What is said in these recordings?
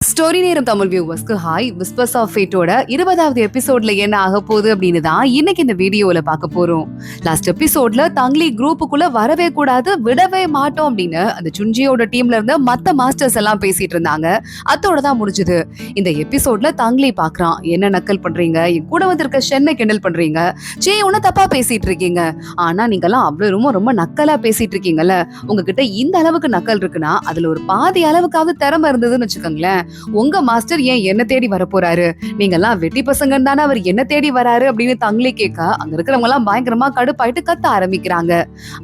Story நேரம் Tamil வியூவர்ஸ்க்கு hi. Whispers of ஃபேட்டோட 20வது எபிசோட்ல என்ன ஆக போகுது அப்படின்னு தான் இன்னைக்கு இந்த வீடியோல பார்க்க போறோம். லாஸ்ட் எபிசோட்ல தங்லி குரூப்புக்குள்ள வரவே கூடாது, விடவே மாட்டோம் அப்படின்னு அந்த சுஞ்சியோட டீம்ல இருந்த மத்த மாஸ்டர்ஸ் எல்லாம் பேசிட்டு இருந்தாங்க. அதோட தான் முடிஞ்சது. இந்த எபிசோட்ல தங்லி பாக்குறான், என்ன நக்கல் பண்றீங்க, என் கூட வந்திருக்க ஷென்னை கிண்டல் பண்றீங்க, சே உன்ன தப்பா பேசிட்டு இருக்கீங்க, ஆனா நீங்கெல்லாம் அவ்வளவு ரொம்ப ரொம்ப நக்கலா பேசிட்டு இருக்கீங்கல்ல, உங்ககிட்ட இந்த அளவுக்கு நக்கல் இருக்குன்னா அதுல ஒரு பாதி அளவுக்காவது திறமை இருந்ததுன்னு வச்சுக்கோங்களேன், உங்க மாஸ்டர் ஏன் என்ன தேடி வர போறாரு, நீங்க எல்லாம் வெட்டி பசங்கன்னு தானே அவர் என்ன தேடி வராரு அப்படின்னு தங்லி கேட்க அங்க இருக்கிறவங்க எல்லாம் பயங்கரமா கடுப்பாயிட்டு கத்த ஆரம்பிக்கிறாங்க.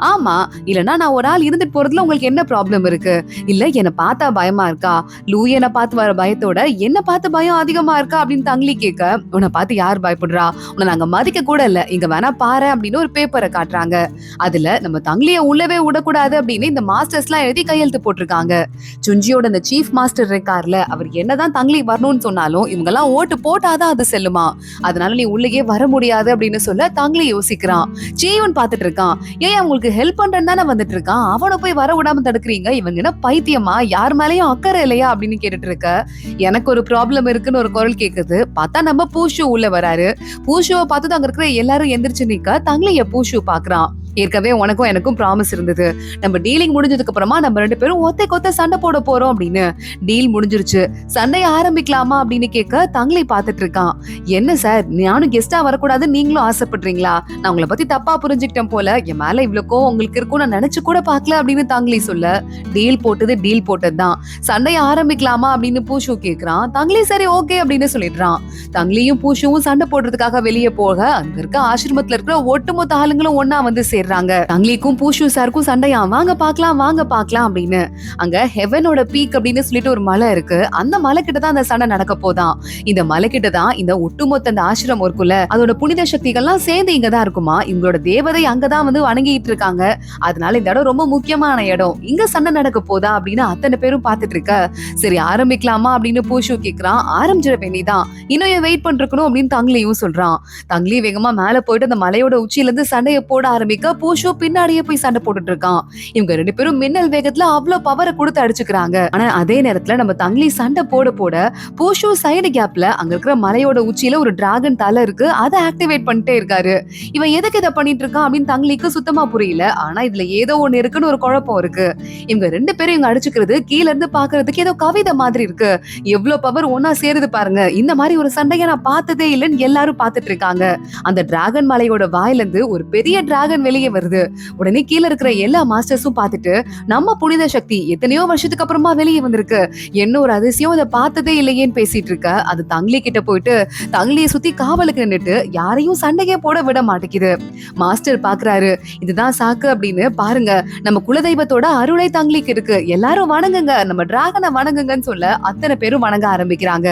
ஆமா, இல்லன்னா நான் ஒரு ஆள் இருந்துட்டு போறதுல உங்களுக்கு என்ன ப்ராப்ளம் இருக்கு, இல்ல என்ன பார்த்தா பயமா இருக்கா, லூ என்ன பார்த்து வர பயத்தோட என்ன பார்த்து பயம் அதிகமா இருக்கா அப்படின்னு தங்லி கேட்க, உன்னை பார்த்து யார் பயப்படுறா, உன்னை நாங்க மதிக்க கூட இல்ல, இங்க வேணா பாரு அப்படின்னு ஒரு பேப்பரை காட்டுறாங்க. அதுல நம்ம தங்லிய உள்ளவே விடக்கூடாது அப்படின்னு இந்த மாஸ்டர்ஸ் எல்லாம் எழுதி கையெழுத்து போட்டிருக்காங்க. சுஞ்சியோட அந்த சீஃப் மாஸ்டர் இருக்கார்ல, அவர் என்னதான் தங்லி வரணும்னு சொன்னாலும் இவங்க எல்லாம் ஓட்டு போட்டாதான் அது செல்லுமா, அதனால நீ உள்ளே வர முடியாது அப்படின்னு சொல்ல தங்லி யோசிக்கிறான். ஜீவன் பாத்துட்டு இருக்கான், ஏன் அவங்களுக்கு ஹெல்ப் பண்றேன்னு தானே வந்துட்டு இருக்கான், அவனை போய் வர விடாம தடுக்கிறீங்க, இவங்க என்ன பைத்தியமா, யார் மேலயும் அக்கறை இல்லையா அப்படின்னு கேட்டுட்டு இருக்க. எனக்கு ஒரு ப்ராப்ளம் இருக்குன்னு ஒரு குரல் கேக்குது. பார்த்தா நம்ம பூஷு உள்ள வராரு. பூஷுவை பார்த்து அங்க இருக்கிற எல்லாரும் எந்திரிச்சு நிக்க தங்லிய பூஷு பாக்குறான். ஏற்கனவே உனக்கும் எனக்கும் ப்ராமிஸ் இருந்தது, நம்ம டீலிங் முடிஞ்சதுக்கு அப்புறமா நம்ம ரெண்டு பேரும் ஒத்த கொத்த சண்டை போட போறோம் அப்படின்னு. டீல் முடிஞ்சிருச்சு, சண்டைய ஆரம்பிக்கலாமா அப்படின்னு கேட்க தங்லி பாத்துட்டு இருக்கான். என்ன சார், நானும் கெஸ்டா வரக்கூடாது நீங்களும் ஆசைப்படுறீங்களா, நான் உங்களை பத்தி தப்பா புரிஞ்சுக்கிட்டேன் போல, என் மேல இவ்வளோ உங்களுக்கு இருக்கும் நான் நினைச்சு கூட பாக்கல அப்படின்னு தங்லி சொல்ல, டீல் போட்டதுதான், சண்டைய ஆரம்பிக்கலாமா அப்படின்னு பூஷு கேக்குறான். தங்லி சரி ஓகே அப்படின்னு சொல்லிடுறான். தங்லியும் பூஷுவும் சண்டை போடுறதுக்காக வெளியே போக அங்க இருக்க ஆசிரமத்துல இருக்கிற ஒட்டுமொத்த ஆளுங்களும் ஒன்னா வந்து தங்லிக்கும் பூஷு சாருக்கும் சண்டையா, வாங்க பாக்கலாம் அப்படின்னு. அங்க ஹெவனோட பீக் அப்படின்னு சொல்லிட்டு ஒரு மலை இருக்கு, அந்த மலை கிட்டதான் அந்த சண்டை நடக்க போதான். இந்த மலை கிட்டதான் இந்த ஒட்டுமொத்த அந்த ஆசிரமம் இருக்குல்ல, அதோட புனித சக்திகள்லாம் சேர்ந்து இங்கதான் இருக்குமா, இவங்களோட தேவதை அங்கதான் வந்து வணங்கிட்டு இருக்காங்க, அதனால இந்த இடம் ரொம்ப முக்கியமான இடம், இங்க சண்டை நடக்க போதா அப்படின்னு அத்தனை பேரும் பாத்துட்டு இருக்க. சரி ஆரம்பிக்கலாமா அப்படின்னு பூஷு கேக்குறான். ஆரம்பிச்சிட வேண்டிதான், இன்னும் ஏன் வெயிட் பண்ணிருக்கணும் அப்படின்னு தங்லியும் சொல்றான். தங்லி வேகமா மேல போயிட்டு அந்த மலையோட உச்சியில இருந்து சண்டையை போட ஆரம்பிக்க பூஷு பின்னாடியே போய் சண்டை போட்டுட்டு இருக்கான். இவங்க ரெண்டு பேரும் மின்னல் வேகத்துல அவ்வளவு பவரை கொடுத்து அடிச்சுக்கிறாங்க. ஆனா அதே நேரத்துல நம்ம தங்லி சண்டை போட பூஷு சைடு கேப்ல அங்க இருக்கிற மலையோட உச்சியில ஒரு டிராகன் தலை இருக்கு, அதை ஆக்டிவேட் பண்ணிட்டே இருக்காரு. இவன் எதுக்கு இதை பண்ணிட்டு இருக்கான் அப்படின்னு தங்லிக்கு சுத்தமா புரியல. ஆனா இதுல ஏதோ ஒண்ணு இருக்குன்னு ஒரு குழப்பம் இருக்கு. இவங்க ரெண்டு பேரும் இவங்க அடிச்சுக்கிறது கீழ இருந்து பாக்குறதுக்கு ஏதோ கவிதை மாதிரி இருக்கு. எவ்வளவு பவர் ஒன்னா சேருது பாருங்க, இந்த மாதிரி ஒரு சண்டையை நான் பார்த்ததே இல்லைன்னு எல்லாரும் பாத்துட்டு இருக்காங்க. அந்த டிராகன் மலையோட வாயில இருந்து ஒரு பெரிய டிராகன் வெளியே வருது. உடனே கீழ இருக்கிற எல்லா மாஸ்டர்ஸும் பார்த்துட்டு, நம்ம புனித சக்தி எத்தனையோ வருஷத்துக்கு அப்புறமா வெளியே வந்திருக்கு, என்ன ஒரு அதிசயம், அதை பார்த்ததே இல்லையேன்னு பேசிட்டு இருக்க. அது தங்லி கிட்ட போயிட்டு தங்லியை சுத்தி காவலுக்கு நின்னுட்டு யாரையும் சண்டையே போட விட மாட்டேங்குது. மாஸ்டர் பாக்குறாரு, இதுதான் சாக்கு அப்படின்னு. பாருங்க, நம்ம குலதெய்வத்தோட அருளை தங்லிக்கு இருக்கு, எல்லாரும் வணங்குங்க, நம்ம டிராகனை வணங்குங்கன்னு சொல்ல அத்தனை பேரும் வணங்க ஆரம்பிக்கிறாங்க.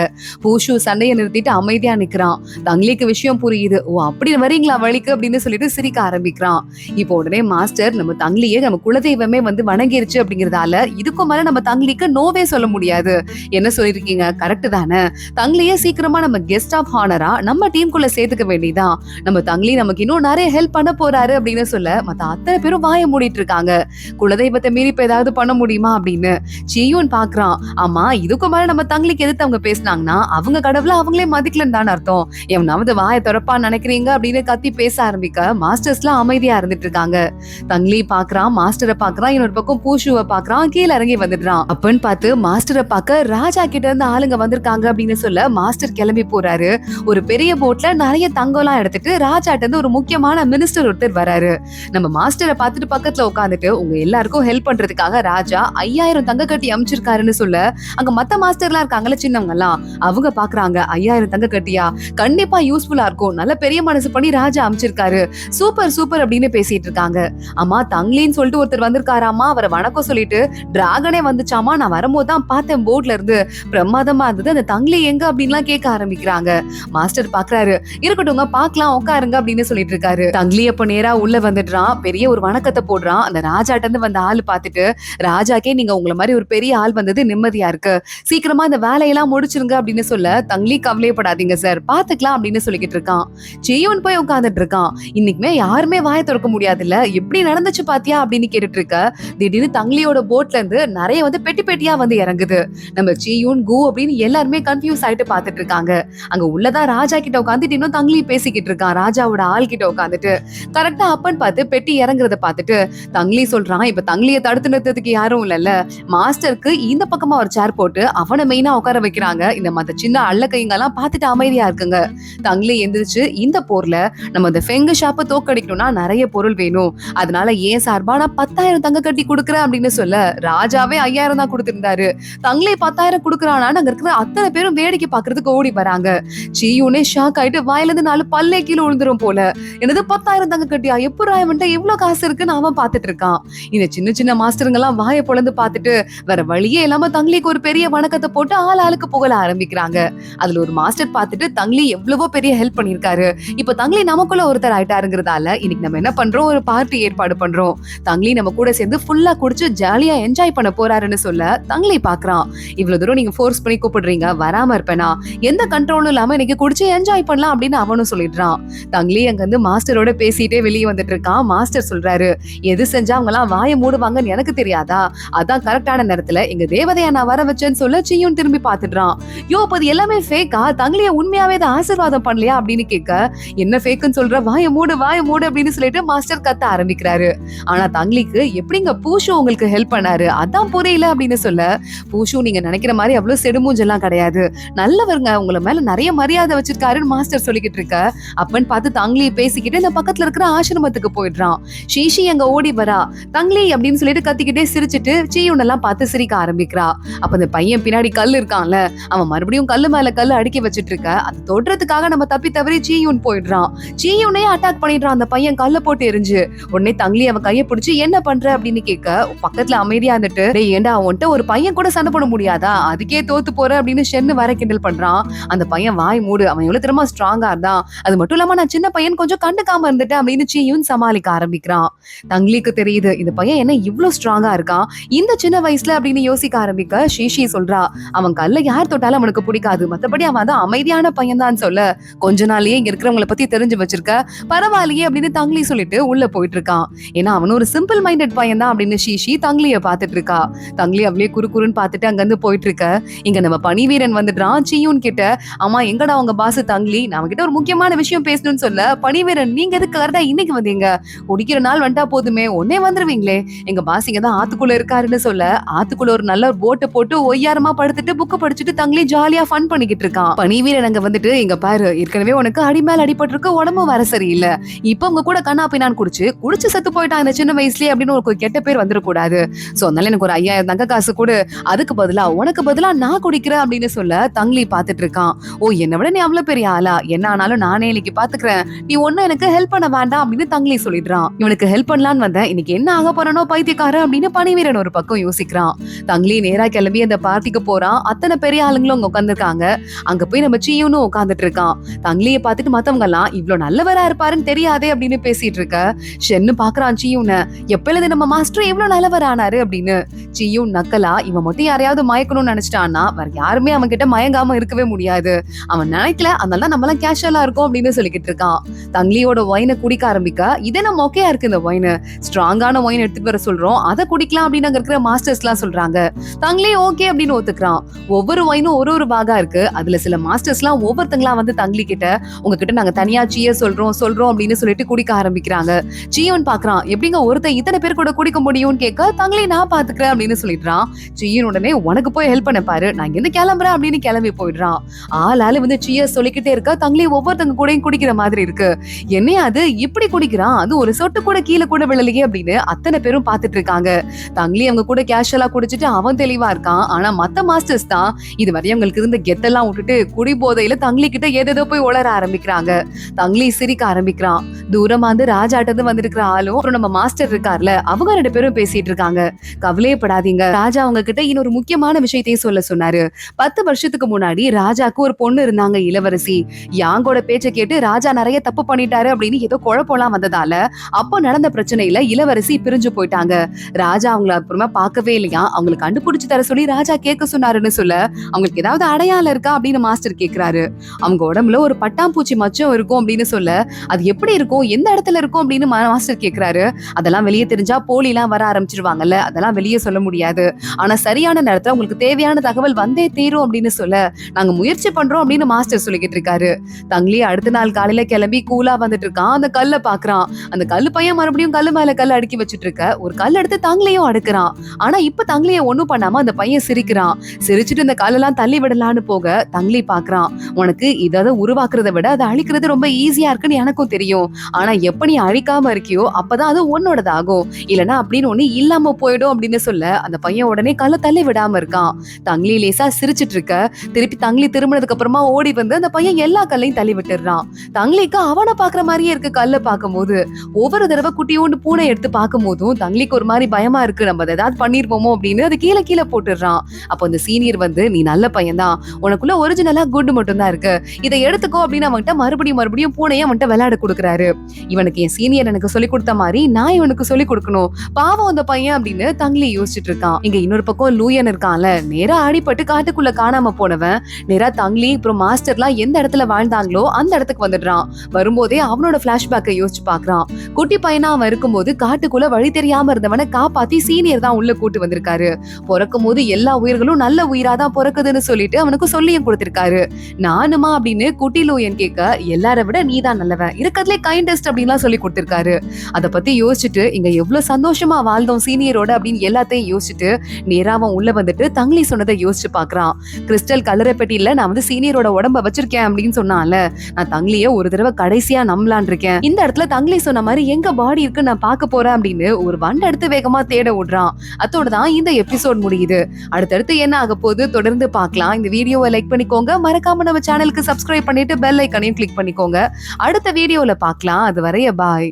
பூஷு சண்டையை நிறுத்திட்டு அமைதியா நிக்கிறான். தங்லிக்கு விஷயம் புரியுது. ஓ அப்படி வரீங்களா வழிக்கு அப்படின்னு சொல்லிட்டு சிரிக்க ஆரம்பிக்கிறான். இப்போ உடனே மாஸ்டர், நம்ம தங்லியே நம்ம குலதெய்வமே வந்து வணங்கிருச்சு அப்படிங்கறதால இதுக்கும் மேல நம்ம தங்லிக்கு நோவே சொல்ல முடியாது, என்ன சொல்லிருக்கீங்க, கரெக்ட் தானே, தங்லியே சீக்கிரமா நம்ம கெஸ்ட் ஆஃப் ஹானரா நம்ம டீமுக்குள்ள சேர்த்துக்க வேண்டியதான், நம்ம தங்லி நமக்கு இன்னும் நிறைய ஹெல்ப் பண்ண போறாரு அப்படின்னு சொல்ல மத்த அத்தனை பேரும் வாய மூடிட்டு இருக்காங்க. குலதெய்வத்தை மீறி இப்ப ஏதாவது பண்ண முடியுமா அப்படின்னு சியூன் பாக்குறான். ஆமா, இதுக்கும் மேல நம்ம தங்லிக்கு எதிர்த்து அவங்க பேசினாங்கன்னா அவங்க கடவுளை அவங்களே மதிக்கலன்னு தானே அர்த்தம், எவனாவது வாய திறப்பான்னு நினைக்கிறீங்க அப்படின்னு கத்தி பேச ஆரம்பிக்க மாஸ்டர்ஸ்லாம் அமைதியா இருந்துட்டு இருக்காங்க. தங்லி பாக்குறான், மாஸ்டரை பாக்குறான், இன்னொரு பக்கம் பூஷுவை பாக்குறான், கீழே இறங்கி வந்துடுறான். அப்பன்னு பார்த்து மாஸ்டரை பார்க்க ராஜா கிட்ட இருந்து ஆளுங்க வந்திருக்காங்க அப்படின்னு சொல்ல மாஸ்டர் கிளம்பி போறாரு. ஒரு பெரிய போட்ல நிறைய தங்கம்லாம் எடுத்துட்டு ராஜாட்ட இருந்து ஒரு முக்கியமான மினிஸ்டர் ஒருத்தர் வராரு. நம்ம மாஸ்டரை பார்த்துட்டு பக்கத்துல உட்காந்துட்டு, உங்க எல்லாருக்கும் ஹெல்ப் பண்றதுக்காக ராஜா 5000 தங்க கட்டி அமைச்சிருக்காருன்னு சொல்ல அங்க மத்த மாஸ்டர்லாம் இருக்காங்கல்ல சின்னவங்க எல்லாம், அவங்க பாக்குறாங்க, 5000 தங்க கட்டியா, கண்டிப்பா யூஸ்ஃபுல்லா இருக்கும், நல்ல பெரிய மனசு பண்ணி ராஜா அமைச்சிருக்காரு, சூப்பர் சூப்பர் அப்படின்னு பேசிட்டு இருக்காங்க. அம்மா தங்லின்னு சொல்லிட்டு ஒருத்தர் வந்திருக்காராமா, அவரை வணக்கம் சொல்லிட்டு டிராகனே வந்துச்சாமா, நான் வரும்போது தான் பார்த்தேன் போட்ல இருந்து, பிரமாதமா இருந்தது, அந்த தங்லி எங்க அப்படின்லாம் கேட்க ஆரம்பிக்கிறாங்க. மாஸ்டர் பாக்குறாரு, இருக்கட்டும்ங்க பாக்கலாம் உட்காருங்க அப்படின்னு சொல்லிட்டு இருக்காரு. தங்லி அப்ப நேரா உள்ள வந்துடுறான், பெரிய ஒரு வணக்கத்தை போடுறான். அந்த ராஜாட்ட இருந்து வந்த ஆள் பார்த்துட்டு, ராஜாக்கே நீங்க உங்களை மாதிரி ஒரு பெரிய ஆள் வந்தது நிம்மதியா இருக்கு, சீக்கிரமா இந்த வேலையெல்லாம் முடிச்சிருங்க அப்படின்னு சொல்ல தங்லி கவலையப்படாதீங்க சார், பாத்துக்கலாம் அப்படின்னு சொல்லிக்கிட்டு இருக்கான். ஜெயோன் போய் உட்கார்ந்துட்டு இருக்கான். இன்னைக்குமே யாருமே வாய திறக்க மறக்க முடியாதுல்ல, எப்படி நடந்துச்சு பாத்தியா அப்படின்னு கேட்டுட்டு இருக்க, திடீர்னு தங்லியோட போட்ல இருந்து நிறைய வந்து பெட்டி பெட்டியா வந்து இறங்குது. நம்ம சீயூன் கு அப்படின்னு எல்லாருமே கன்ஃபியூஸ் ஆயிட்டு பாத்துட்டு இருக்காங்க. அங்க உள்ளதான் ராஜா கிட்ட உட்காந்துட்டு இன்னும் தங்லி பேசிக்கிட்டு இருக்கான். ராஜாவோட ஆள் கிட்ட உட்காந்துட்டு கரெக்டா அப்பன்னு பார்த்து பெட்டி இறங்குறத பார்த்துட்டு தங்லி சொல்றான், இப்ப தங்லிய தடுத்து நிறுத்ததுக்கு யாரும் இல்லல்ல, மாஸ்டருக்கு இந்த பக்கமா ஒரு சேர் போட்டு அவனை மெயினா உட்கார வைக்கிறாங்க. இந்த மத்த சின்ன அள்ள கைங்க எல்லாம் பார்த்துட்டு அமைதியா இருக்குங்க. தங்லி எந்திரிச்சு, இந்த போர்ல நம்ம இந்த ஃபெங்கு ஷாப்பை தோக்கடிக்கணும்னா நிறைய பொருள் வேணும், அதனால ஏன் சார்பா நான் 10,000 தங்க கட்டி கொடுக்குறேன் அப்படின்னு சொல்ல, ராஜாவே 5,000 தான் கொடுத்திருந்தாரு. தங்லி 10,000 கொடுக்குறானான்னு அங்க இருக்கிற அத்தனை பேரும் வேடிக்கை பாக்குறதுக்கு ஓடி வராங்க. சீயூனே ஷாக் ஆயிட்டு வாயில இருந்து 4 பல்லே கீழே விழுந்துரும் போல. எனது 10,000 தங்க கட்டியா, எப்படி ராயவன்ட்ட எவ்வளவு காசு இருக்குன்னு அவன் பாத்துட்டு இருக்கான். இந்த சின்ன சின்ன மாஸ்டருங்க எல்லாம் வாயை பொளந்து பாத்துட்டு வேற வழியே இல்லாம தங்லிக்கு ஒரு பெரிய வணக்கத்தை போட்டு ஆளுக்கு புகழ ஆரம்பிக்கிறாங்க. அதுல ஒரு மாஸ்டர் பாத்துட்டு தங்லி எவ்வளவோ பெரிய ஹெல்ப் பண்ணிருக்காரு, இப்ப தங்லி நமக்குள்ள ஒருத்தர் ஆயிட்டாருங்கிறதால இன்னைக்கு நம்ம என்ன பண்றோம், ஒரு பார்ட்டி ஏற்பாடு பண்றோம். தங்லி நம்ம கூட சேர்ந்து ஃபுல்லா குடிச்சு ஜாலியா என்ஜாய் பண்ண போறாருன்னு சொல்ல தங்லி பாக்குறான், இவ்வளவு தூரம் நீங்க ஃபோர்ஸ் பண்ணி கூப்பிடுறீங்க, வராம இருப்பேனா, எந்த கண்ட்ரோலும் இல்லாம இன்னைக்கு குடிச்சு என்ஜாய் பண்ணலாம் அப்படின்னு அவனும் சொல்லிடுறான். தங்லி அங்க இருந்து மாஸ்டரோட பேசிட்டே வெளியே வந்துட்டு இருக்கான். மாஸ்டர் சொல்றாரு, எது செஞ்சா அவங்க எல்லாம் வாயை மூடுவாங்கன்னு எனக்கு தெரியாதா, அதான் கரெக்டான நேரத்துல எங்க தேவதையா நான் வர வச்சேன்னு சொல்ல சீயும் திரும்பி பாத்துடுறான். யோ அப்ப அது எல்லாமே ஃபேக்கா, தங்லிய உண்மையாவே ஆசீர்வாதம் பண்ணலையா அப்படின்னு கேட்க, என்ன ஃபேக்குன்னு சொல்ற, வாயை மூடு அப்படின்னு சொல்லிட்டு மாஸ்டர் கத்த ஆரம்பிக்கிறாரு. ஆனா தங்லிக்கு எப்படிங்க பூஷு உங்களுக்கு ஹெல்ப் பண்ணாரு அதான் புரியல அப்படின்னு சொல்ல, பூஷு நீங்க நினைக்கிற மாதிரி அவ்வளவு செடுமூஞ்செல்லாம் கிடையாது, நல்லவருங்க, உங்களை மேல நிறைய மரியாதை வச்சிருக்காருன்னு மாஸ்டர் சொல்லிக்கிட்டு இருக்க, அப்பன்னு பார்த்து தங்லி பேசிக்கிட்டு இந்த பக்கத்துல இருக்கிற ஆசிரமத்துக்கு போயிடுறான். ஷீஷி அங்க ஓடி வரா. தங்லி அப்படின்னு சொல்லிட்டு கத்திக்கிட்டே சிரிச்சுட்டு சீயுனெல்லாம் பார்த்து சிரிக்க ஆரம்பிக்கிறா. அப்ப அந்த பையன் பின்னாடி கல் இருக்கான்ல, அவன் மறுபடியும் கல்லு மேல கல்லு அடுக்கி வச்சிட்டு இருக்க, அது தொடுறதுக்காக நம்ம தப்பி தவறி சீயூன் போயிடுறான். சீயூனே அட்டாக் பண்ணிடுறான் அந்த பையன் கல்ல போட்டு எரிஞ்சு. உடனே தங்லி அவன் கையை பிடிச்சு என்ன பண்ற அப்படின்னு கேட்க, பக்கத்துல அமைதியா இருந்துட்டு, டேய் ஏண்டா அவன்கிட்ட ஒரு பையன் கூட சண்டை போட முடியாதா, அதுக்கே தோத்து போற அப்படின்னு ஷென்னு வர கிண்டல் பண்றான். அந்த பையன் வாய் மூடு, அவன் எவ்வளவு திறமா ஸ்ட்ராங்கா இருந்தான், அது மட்டும் இல்லாம நான் சின்ன பையன் கொஞ்சம் கண்டுக்காம இருந்துட்டேன் அப்படின்னு சீயும் சமாளிக்க ஆரம்பிக்கிறான். தங்லிக்கு தெரியுது இந்த பையன் என்ன இவ்வளவு ஸ்ட்ராங்கா இருக்கான் இந்த சின்ன வயசுல அப்படின்னு யோசிக்க ஆரம்பிக்க, ஷீஷி சொல்றா, அவன் கல்ல யார் தொட்டாலும் அவனுக்கு பிடிக்காது, மத்தபடி அவன் தான் அமைதியான பையன் தான் சொல்ல, கொஞ்ச நாள்லயே இங்க இருக்கிறவங்களை பத்தி தெரிஞ்சு வச்சிருக்க, பரவாயில்லையே அப்படின்னு தங்லி சொல்லிட்டு உள்ள போயிட்டு இருக்கான். ஏன்னா அவன் ஒரு சிம்பிள் மைண்டட் பையன் தான் அப்படின்னு ஷீஷி தங்லிய பாத்துட்டு இருக்கா. தங்லி அவளே குறுக்குறுன்னு பாத்துட்டு அங்க இருந்து போயிட்டு இருக்க, இங்க நம்ம பணிவீரன் வந்துடுறான் சீயூன் கிட்ட. ஆமா எங்கடா உங்க பாஸ் தங்லி, நான் கிட்ட ஒரு முக்கியமான விஷயம் பேசணும்னு சொல்ல, பணிவீரன் நீங்க எதுக்கு கரெக்டா இன்னைக்கு வந்தீங்க, குடிக்கிற நாள் வந்துட்டா போதுமே உடனே வந்துருவீங்களே, எங்க பாஸ் இங்க தான் ஆத்துக்குள்ள இருக்காருன்னு சொல்ல, ஆத்துக்குள்ள ஒரு நல்ல போட்டை போட்டு ஒய்யாரமா படுத்துட்டு புக்க படிச்சுட்டு தங்லி ஜாலியா ஃபன் பண்ணிக்கிட்டு இருக்கான். பணிவீரன் அங்க வந்துட்டு, இங்க பாரு ஏற்கனவே உனக்கு அடிமேல் அடிபட்டு இருக்கு, உடம்பு வர சரியில்லை, இப்ப உங்க கூட கண்ணா பின்னான்னு குடிச்சு செத்து போயிட்டான் இந்த சின்ன வயசுலயே அப்படின்னு ஒரு கெட்ட பேர் வந்துடக்கூடாது, சோ அதனால எனக்கு ஒரு 5,000 தங்க காசு கொடு, அதுக்கு பதிலா உனக்கு பதிலா நான் குடிக்கிறேன் அப்படின்னு சொல்ல தங்லி பாத்துட்டு இருக்கான். ஓ என்னை விட நீ அவ்வளவு பெரிய ஆளா, என்ன ஆனாலும் நானே இன்னைக்கு பாத்துக்கிறேன், நீ ஒன்னும் எனக்கு ஹெல்ப் பண்ண வேண்டாம் அப்படின்னு தங்லி சொல்லிடுறான். இவனுக்கு ஹெல்ப் பண்ணலான்னு வந்தேன், இன்னைக்கு என்ன ஆக போறானோ பைத்தியக்காரன் அப்படின்னு பணிவீரன் ஒரு பக்கம் யோசிக்கிறான். தங்லி நேரா கிளம்பி அந்த பார்ட்டிக்கு போறான். அத்தனை பெரிய ஆளுங்களும் அங்க உட்காந்துருக்காங்க. அங்க போய் நம்ம சீயூனும் உட்காந்துட்டு இருக்கான். தங்லியை பார்த்துட்டு மத்தவங்க எல்லாம் இவ்வளவு நல்லவரா இருப்பாருன்னு தெரியாதே அப்படின்னு பேசிட்டு இருக்க, ஷென்னு பாக்குறான் சீயூனை, எப்பல நம்ம மாஸ்டர் எவ்வளவு நல்லவர் ஆனாரு அப்படின்னு. சீயூன் நக்கலா, இவன் மட்டும் யாரையாவது மயக்கணும்னு நினைச்சிட்டான்னா வேற யாருமே அவன் கிட்ட மயங்காம இருக்கவே முடியாது, அவன் நினைக்கல, அதனால நம்ம எல்லாம் கேஷுவலா இருக்கும் அப்படின்னு சொல்லிக்கிட்டு இருக்கான். தங்லியோட ஒயினை குடிக்க ஆரம்பிக்க, இதே நம்ம மொக்கையா இருக்கு இந்த ஒயின், ஸ்ட்ராங்கான ஒயின் எடுத்துட்டு வர சொல்றோம், அதை குடிக்கலாம் அப்படின்னு அங்க இருக்கிற மாஸ்டர்ஸ் எல்லாம் சொல்றாங்க. தங்லி ஓகே அப்படின்னு ஒத்துக்கிறான். ஒவ்வொரு ஒயினும் ஒரு பாகா இருக்கு. அதுல சில மாஸ்டர்ஸ் எல்லாம் ஒவ்வொருத்தங்களா வந்து தங்லி கிட்ட, உங்ககிட்ட நாங்க தனியா சீய சொல்றோம் அப்படின்னு சொல்லிட்டு குடிக்க ஆரம்பிக்கிறாங்க. சீயன் பாக்குறான், எப்படிங்க ஒருத்தன் இத்தனை பேர் கூட குடிக்க முடியும்னு கேட்க, தங்லி நான் பாத்துக்கிறேன் அப்படின்னு சொல்லிடுறான். சீயன் உடனே உனக்கு போய் ஹெல்ப் பண்ண பாரு, நான் இங்க இருந்து கிளம்புறேன் அப்படின்னு கிளம்பி போயிடுறான். ஆளால வந்து சீய சொல்லிக்கிட்டே இருக்க, தங்லி ஒவ்வொருத்தங்க கூடயும் குடிக்கிற மாதிரி இருக்கு. என்ன அது இப்படி குடிக்கிறான், அது ஒரு சொட்டு கூட கீழே கூட விழலையே அப்படின்னு அத்தனை பேரும் பாத்துட்டு இருக்காங்க. தங்லி அவங்க கூட கேஷுவலா குடிச்சிட்டு அவன் தெளிவா இருக்கான். ஆனா மத்த மாஸ்டர்ஸ் தான் இதுவரை அவங்களுக்கு இருந்த கெத்தெல்லாம் விட்டுட்டு குடி போதையில தங்லி கிட்ட ஏதேதோ போய் உளர ஆரம்பிக்கிறாங்க. தங்லி சிரிக்க ஆரம்பிக்கிறான். தூரமா வந்து ராஜாட்டது வந்திருக்கிற ஆளும் அப்புறம் நம்ம மாஸ்டர் இருக்கார்ல, அவங்க 2 பேரும் பேசிட்டு இருக்காங்க. கவலையப்படாதீங்க, ராஜா அவங்க கிட்ட இன்னொரு முக்கியமான விஷயத்தையும் சொல்ல சொன்னாரு. 10 வருஷத்துக்கு முன்னாடி ராஜாக்கு ஒரு பொண்ணு இருந்தாங்க, இளவரசி. யாங்கோட பேச்ச கேட்டு ராஜா நிறைய தப்பு பண்ணிட்டாரு அப்படின்னு ஏதோ குழப்பம்லாம் வந்ததால அப்போ நடந்த பிரச்சனையில இளவரசி பிரிஞ்சு போயிட்டாங்க. ராஜா அவங்கள அப்புறமா பார்க்கவே இல்லையா, அவங்களுக்கு கண்டுபிடிச்சு தர சொல்லி ராஜா கேட்க சொன்னாருன்னு சொல்ல, அவங்களுக்கு ஏதாவது அடையாளம் இருக்கா அப்படின்னு மாஸ்டர் கேக்குறாரு. அவங்க உடம்புல ஒரு பட்டாம்பூச்சி மச்சம் இருக்கும் அப்படின்னு சொல்ல, அது எப்படி இருக்கும், எந்த இடத்துல இருக்கும் இருக்கும் அப்படின்னு மாஸ்டர் கேக்குறாரு. அதெல்லாம் வெளியே தெரிஞ்சா போலிலாம் வர ஆரம்பிச்சிருவாங்கல்ல, அதெல்லாம் வெளியே சொல்ல முடியாது. ஆனா சரியான நேரத்துல உங்களுக்கு தேவையான தகவல் வந்தே தீரும் அப்படின்னு சொல்ல, நாங்க முயற்சி பண்றோம் அப்படின்னு மாஸ்டர் சொல்லிக்கிட்டு இருக்காரு. தங்லி அடுத்த நாள் காலையில கிளம்பி கூலா வந்துட்டு இருக்கான். அந்த கல்ல பாக்குறான். அந்த கல்லு பையன் மறுபடியும் கல்லு மேல கல்ல அடுக்கி வச்சுட்டு இருக்க ஒரு கல் எடுத்து தங்லியும் அடுக்குறான். ஆனா இப்ப தங்லிய ஒண்ணும் பண்ணாம அந்த பையன் சிரிக்கிறான். சிரிச்சுட்டு இந்த கல்லெல்லாம் தள்ளி விடலான்னு போக தங்லி பாக்குறான். உனக்கு இதை உருவாக்குறத விட அதை அழிக்கிறது ரொம்ப ஈஸியா இருக்குன்னு எனக்கும் தெரியும். ஆனா எப்ப நீ அழிக்காம இருக்கியோ அப்பதான் அது உன்னோடதாகும். இல்லனா அப்படின்னு ஒண்ணு இல்லாம போயிடும் அப்படின்னு சொல்ல அந்த பையன் உடனே கல்ல தள்ளி விடாம இருக்கான். தங்லி லேசா சிரிச்சிட்டு இருக்க. திருப்பி தங்லி திரும்பினதுக்கு அப்புறமா ஓடி வந்து அந்த பையன் எல்லா கல்லையும் தள்ளி விட்டுறான். தங்லிக்கு அவனை பாக்குற மாதிரியே இருக்கு கல்ல பாக்கும்போது. ஒவ்வொரு தடவை குட்டியோண்டு பூனை எடுத்து பார்க்கும் போதும் தங்லிக்கு ஒரு மாதிரி பயமா இருக்கு, நம்ம ஏதாவது பண்ணிருப்போமோ அப்படின்னு அது கீழே கீழே போட்டுடுறான். அப்போ அந்த சீனியர் வந்து நீ நல்ல பையன் தான், உனக்குள்ள ஒரிஜினலா குட் மட்டும் தான் இருக்கு, இதை எடுத்துக்கோ அப்படின்னு அவன்கிட்ட மறுபடியும் பூனையை அவன்கிட்ட விளையாட கொடுக்குறாரு. இவனுக்கு என் சீனியர் எனக்கு சொல்லி கொடுத்த மாதிரி நான் இவனுக்கு சொல்லி கொடுக்கணும், பாவம் அந்த பையன் அப்படின்னு தங்லி யோசிச்சுட்டு இருக்கான். இங்க இன்னொரு பக்கம் லூயன் இருக்கான்ல, நேரா அடிபட்டு காட்டுக்குள்ள காணாம போனவன் நேரா தங்லி அப்புறம் மாஸ்டர்லாம் எந்த இடத்துல வாழ்ந்தாங்களோ அந்த இடத்துக்கு வந்துடுறான். வரும்போதே அவனோட பிளாஷ்பேக்கை யோசிச்சு பாக்குறான். குட்டி பையனா அவன் இருக்கும்போது காட்டுக்குள்ள வழி தெரியாம இருந்தவனை காப்பாத்தி சீனியர் தான் உள்ள கூட்டு வந்திருக்காரு. பிறக்கும் போது எல்லா உயிர்களும் நல்ல உயிராதான் பிறக்குதுன்னு சொல்லிட்டு அவனுக்கு சொல்லியும் கொடுத்திருக்காரு. நானுமா அப்படின்னு குட்டி லூயன் கேட்க, எல்லார விட நீதான் நல்லவன், இருக்கிறதுலே கைண்டஸ்ட் அப்படின்லாம் சொல்லி கொடுத்திருக்காரு. அதை பத்தி யோசிச்சுட்டு இங்க எவ்வளவு சந்தோஷமா வாழ்ந்தோம் சீனியரோட அப்படின்னு எல்லாத்தையும் யோசிச்சுட்டு நேரா அவன் உள்ள வந்துட்டு தங்லி சொன்னதை யோசிச்சு பாக்குறான். கிறிஸ்டல் கலரை பெட்டியில நான் வந்து சீனியரோட உடம்ப வச்சிருக்கேன் அப்படின்னு சொன்னான்ல, நான் தங்லிய ஒரு தடவை கடைசியா நம்பலான் இருக்கேன். இந்த இடத்துல தங்லி சொன்ன மாதிரி எங்க பாடி இருக்கு நான் பார்க்க போறேன் அப்படின்னு ஒரு வண்டை எடுத்து வேகமா தேட விடுறான். அதோட தான் இந்த எபிசோட் முடியுது. அடுத்தடுத்து என்ன ஆக போகுது தொடர்ந்து பார்க்கலாம். இந்த வீடியோவை லைக் பண்ணிக்கோங்க, மறக்காம நம்ம சேனலுக்கு சப்ஸ்கிரைப் பண்ணிட்டு பெல் ஐக்கானையும் கிளிக் பண்ணிக்கோங்க. அடுத்த வீடியோல பார்க்கலாம். அது வரைய பாய்.